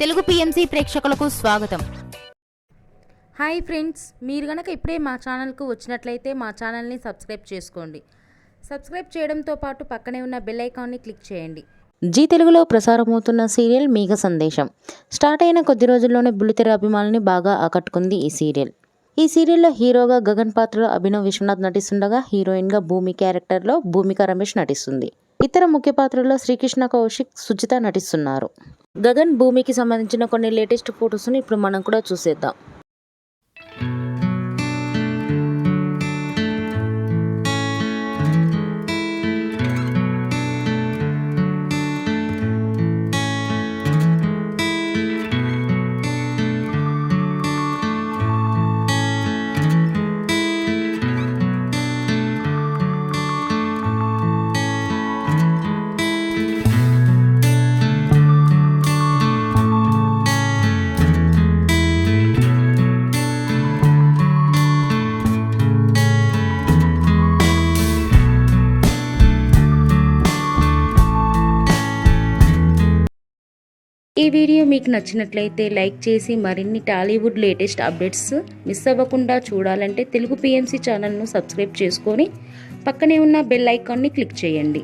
Telugu PMC ప్రేక్షకులకు స్వాగతం. Hi friends, మీరు గనక ఇప్పుడే మా ఛానల్కు వచ్చినట్లయితే మా ఛానల్ని సబ్స్క్రైబ్ చేసుకోండి. సబ్స్క్రైబ్ చేయడంతో పాటు పక్కనే ఉన్న బెల్ ఐకాన్ని క్లిక్ చేయండి. జీ తెలుగులో ప్రసారమవుతున్న సీరియల్ మేఘ సందేశం స్టార్ట్ అయిన కొద్ది రోజుల్లోనే బుల్లితెర అభిమానుల్ని బాగా ఆకట్టుకుంది ఈ సీరియల్. ఈ సీరియల్లో హీరోగా గగన్ పాత్రలో అభినవ్ విశ్వనాథ్ నటిస్తుండగా హీరోయిన్గా భూమి క్యారెక్టర్లో భూమిక రమేష్ నటిస్తుంది. ఇతర ముఖ్య పాత్రల్లో శ్రీకృష్ణ కౌశిక్, సుజిత నటిస్తున్నారు. గగన్ భూమికి సంబంధించిన కొన్ని లేటెస్ట్ ఫొటోస్ని ఇప్పుడు మనం కూడా చూసేద్దాం. ఈ వీడియో మీకు నచ్చినట్లయితే లైక్ చేసి మరిన్ని టాలీవుడ్ లేటెస్ట్ అప్డేట్స్ మిస్ అవ్వకుండా చూడాలంటే తెలుగు పిఎంసి ఛానల్ను సబ్స్క్రైబ్ చేసుకొని పక్కనే ఉన్న బెల్ ఐకాన్ని క్లిక్ చేయండి.